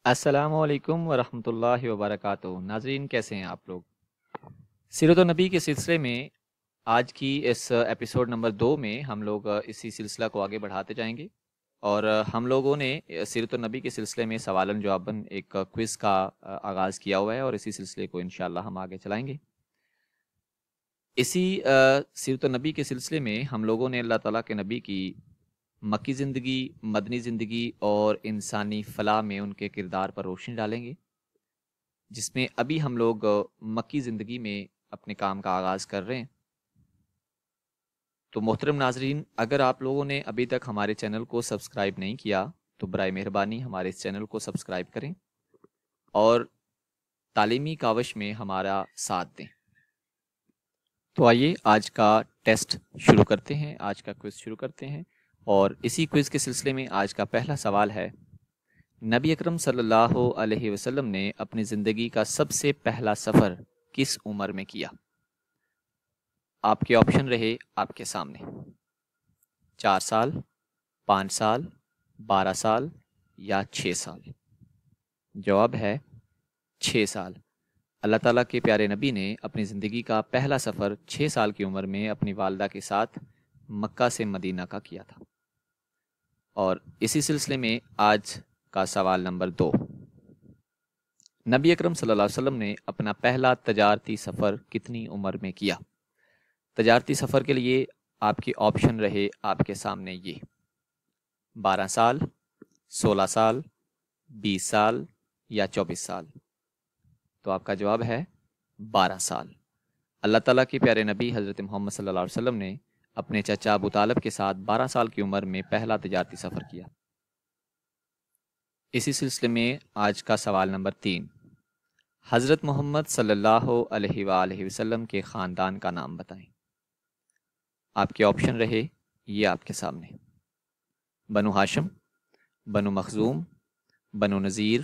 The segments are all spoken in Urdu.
السلام علیکم ورحمۃ اللہ وبرکاتہ۔ ناظرین کیسے ہیں آپ لوگ؟ سیرت النبی کے سلسلے میں آج کی اس ایپیسوڈ نمبر 2 میں ہم لوگ اسی سلسلہ کو آگے بڑھاتے جائیں گے، اور ہم لوگوں نے سیرت النبی کے سلسلے میں سوالن جواباً ایک کوئز کا آغاز کیا ہوا ہے، اور اسی سلسلے کو انشاءاللہ ہم آگے چلائیں گے۔ اسی سیرت النبی کے سلسلے میں ہم لوگوں نے اللہ تعالیٰ کے نبی کی مکی زندگی، مدنی زندگی اور انسانی فلاح میں ان کے کردار پر روشنی ڈالیں گے، جس میں ابھی ہم لوگ مکی زندگی میں اپنے کام کا آغاز کر رہے ہیں۔ تو محترم ناظرین، اگر آپ لوگوں نے ابھی تک ہمارے چینل کو سبسکرائب نہیں کیا تو برائے مہربانی ہمارے اس چینل کو سبسکرائب کریں اور تعلیمی کاوش میں ہمارا ساتھ دیں۔ تو آئیے آج کا ٹیسٹ شروع کرتے ہیں، آج کا کوئز شروع کرتے ہیں، اور اسی کوئز کے سلسلے میں آج کا پہلا سوال ہے: نبی اکرم صلی اللہ علیہ وسلم نے اپنی زندگی کا سب سے پہلا سفر کس عمر میں کیا؟ آپ کے آپشن رہے آپ کے سامنے: 4 سال، 5 سال، 12 سال یا 6 سال۔ جواب ہے 6 سال۔ اللہ تعالیٰ کے پیارے نبی نے اپنی زندگی کا پہلا سفر 6 سال کی عمر میں اپنی والدہ کے ساتھ مکہ سے مدینہ کا کیا تھا۔ اور اسی سلسلے میں آج کا سوال نمبر 2: نبی اکرم صلی اللہ علیہ وسلم نے اپنا پہلا تجارتی سفر کتنی عمر میں کیا؟ تجارتی سفر کے لیے آپ کے آپشن رہے آپ کے سامنے یہ: 12 سال، 16 سال، 20 سال یا 24 سال۔ تو آپ کا جواب ہے 12 سال۔ اللہ تعالیٰ کے پیارے نبی حضرت محمد صلی اللہ علیہ وسلم نے اپنے چچا ابو طالب کے ساتھ 12 سال کی عمر میں پہلا تجارتی سفر کیا۔ اسی سلسلے میں آج کا سوال نمبر 3: حضرت محمد صلی اللہ علیہ وآلہ وسلم کے خاندان کا نام بتائیں۔ آپ کے آپشن رہے یہ آپ کے سامنے: بنو ہاشم، بنو مخزوم، بنو نذیر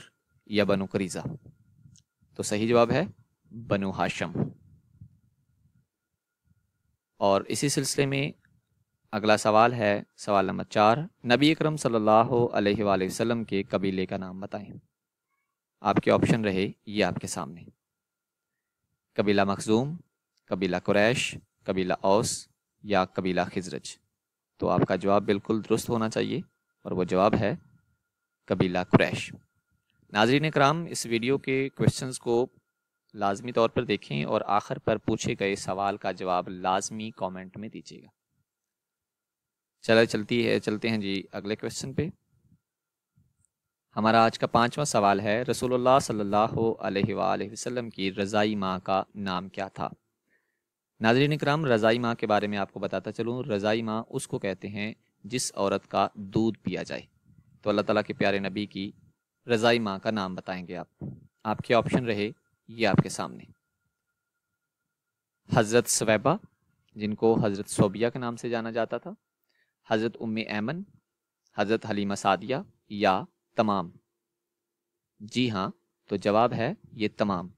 یا بنو قریظہ۔ تو صحیح جواب ہے بنو ہاشم۔ اور اسی سلسلے میں اگلا سوال ہے سوال نمبر 4: نبی اکرم صلی اللہ علیہ وآلہ وسلم کے قبیلے کا نام بتائیں۔ آپ کے آپشن رہے یہ آپ کے سامنے: قبیلہ مخزوم، قبیلہ قریش، قبیلہ اوس یا قبیلہ خزرج۔ تو آپ کا جواب بالکل درست ہونا چاہیے، اور وہ جواب ہے قبیلہ قریش۔ ناظرین کرام، اس ویڈیو کے کویسچنز کو لازمی طور پر دیکھیں اور آخر پر پوچھے گئے سوال کا جواب لازمی کامنٹ میں دیجیے گا۔ چلتے ہیں جی اگلے کویسچن پہ۔ ہمارا آج کا 5واں سوال ہے: رسول اللہ صلی اللہ علیہ وآلہ وسلم کی رضائی ماں کا نام کیا تھا؟ ناظرین اکرام، رضائی ماں کے بارے میں آپ کو بتاتا چلوں، رضائی ماں اس کو کہتے ہیں جس عورت کا دودھ پیا جائے۔ تو اللہ تعالیٰ کے پیارے نبی کی رضائی ماں کا نام بتائیں گے آپ کے آپشن رہے یہ آپ کے سامنے: حضرت سویبہ، جن کو حضرت صوبیہ کے نام سے جانا جاتا تھا، حضرت ام ایمن، حضرت حلیمہ سعدیہ یا تمام۔ جی ہاں، تو جواب ہے یہ تمام۔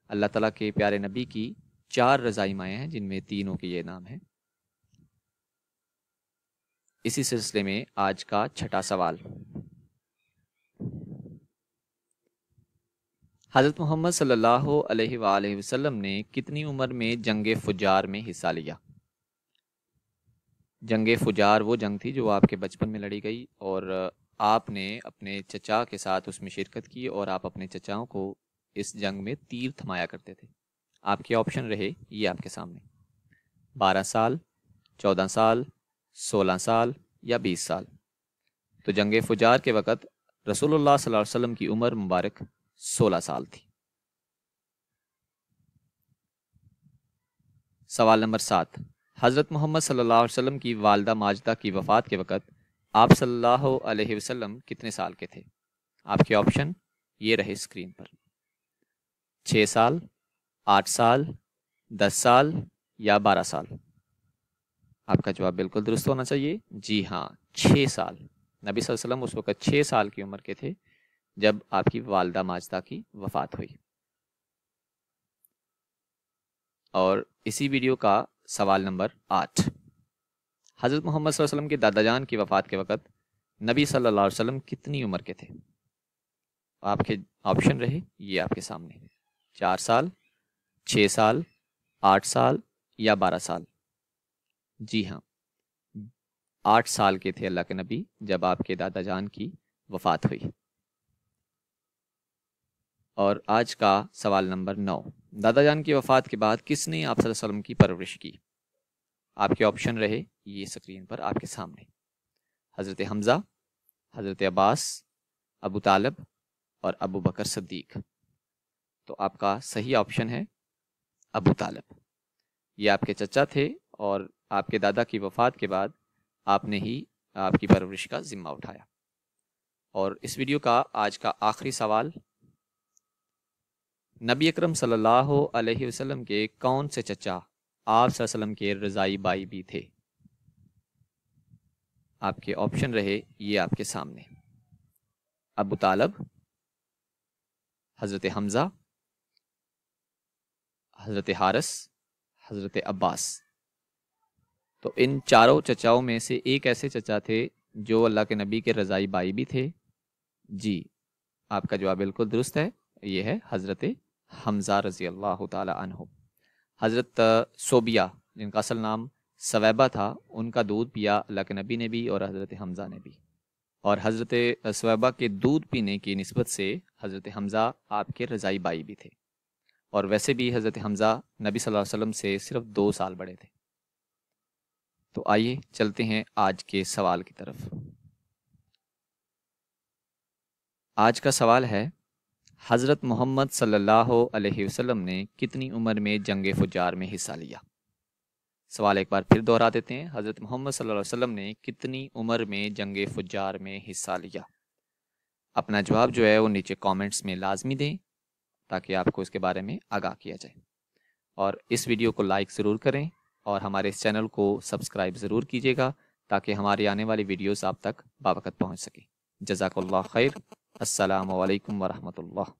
اللہ تعالیٰ کے پیارے نبی کی 4 رضائی مائیں ہیں، جن میں تینوں کے یہ نام ہیں۔ اسی سلسلے میں آج کا 6واں سوال: حضرت محمد صلی اللہ علیہ وآلہ وسلم نے کتنی عمر میں جنگ فجار میں حصہ لیا؟ جنگ فجار وہ جنگ تھی جو آپ کے بچپن میں لڑی گئی، اور آپ نے اپنے چچا کے ساتھ اس میں شرکت کی، اور آپ اپنے چچاؤں کو اس جنگ میں تیر تھمایا کرتے تھے۔ آپ کے آپشن رہے یہ آپ کے سامنے: 12 سال، 14 سال، 16 سال یا 20 سال۔ تو جنگ فجار کے وقت رسول اللہ صلی اللہ علیہ وسلم کی عمر مبارک 16 سال تھی۔ سوال نمبر 7: حضرت محمد صلی اللہ علیہ وسلم کی والدہ ماجدہ کی وفات کے وقت آپ صلی اللہ علیہ وسلم کتنے سال کے تھے؟ آپ کے آپشن یہ رہے اسکرین پر: 6 سال، 8 سال، 10 سال یا 12 سال۔ آپ کا جواب بالکل درست ہونا چاہیے، جی ہاں 6 سال۔ نبی صلی اللہ علیہ وسلم اس وقت 6 سال کی عمر کے تھے جب آپ کی والدہ ماجدہ کی وفات ہوئی۔ اور اسی ویڈیو کا سوال نمبر 8: حضرت محمد صلی اللہ علیہ وسلم کے دادا جان کی وفات کے وقت نبی صلی اللہ علیہ وسلم کتنی عمر کے تھے؟ آپ کے آپشن رہے یہ آپ کے سامنے، 4 سال، 6 سال، 8 سال یا 12 سال۔ جی ہاں، 8 سال کے تھے اللہ کے نبی جب آپ کے دادا جان کی وفات ہوئی۔ اور آج کا سوال نمبر 9، دادا جان کی وفات کے بعد کس نے آپ صلی اللہ علیہ وسلم کی پرورش کی؟ آپ کے آپشن رہے یہ اسکرین پر آپ کے سامنے، حضرت حمزہ، حضرت عباس، ابو طالب اور ابو بکر صدیق۔ تو آپ کا صحیح آپشن ہے ابو طالب۔ یہ آپ کے چچا تھے اور آپ کے دادا کی وفات کے بعد آپ نے ہی آپ کی پرورش کا ذمہ اٹھایا۔ اور اس ویڈیو کا آج کا آخری سوال، نبی اکرم صلی اللہ علیہ وسلم کے کون سے چچا آپ صلی اللہ علیہ وسلم کے رضائی بائی بھی تھے؟ آپ کے آپشن رہے یہ آپ کے سامنے، ابو طالب، حضرت حمزہ، حضرت حارث، حضرت عباس۔ تو ان چاروں چچاؤں میں سے ایک ایسے چچا تھے جو اللہ کے نبی کے رضائی بائی بھی تھے۔ جی، آپ کا جواب بالکل درست ہے، یہ ہے حضرت حمزہ رضی اللہ تعالی عنہ۔ حضرت صوبیہ جن کا اصل نام سویبہ تھا، ان کا دودھ پیا اللہ کے نبی نے بھی اور حضرت حمزہ نے بھی، اور حضرت صویبہ کے دودھ پینے کی نسبت سے حضرت حمزہ آپ کے رضائی بائی بھی تھے، اور ویسے بھی حضرت حمزہ نبی صلی اللہ علیہ وسلم سے صرف 2 سال بڑے تھے۔ تو آئیے چلتے ہیں آج کے سوال کی طرف۔ آج کا سوال ہے، حضرت محمد صلی اللہ علیہ وسلم نے کتنی عمر میں جنگ فجار میں حصہ لیا؟ سوال ایک بار پھر دہرا دیتے ہیں، حضرت محمد صلی اللہ علیہ وسلم نے کتنی عمر میں جنگ فجار میں حصہ لیا؟ اپنا جواب جو ہے وہ نیچے کامنٹس میں لازمی دیں تاکہ آپ کو اس کے بارے میں آگاہ کیا جائے، اور اس ویڈیو کو لائک ضرور کریں اور ہمارے اس چینل کو سبسکرائب ضرور کیجیے گا تاکہ ہماری آنے والی ویڈیوز آپ تک باوقت پہنچ سکیں۔ جزاک اللہ خیر، السلام علیکم ورحمۃ اللہ۔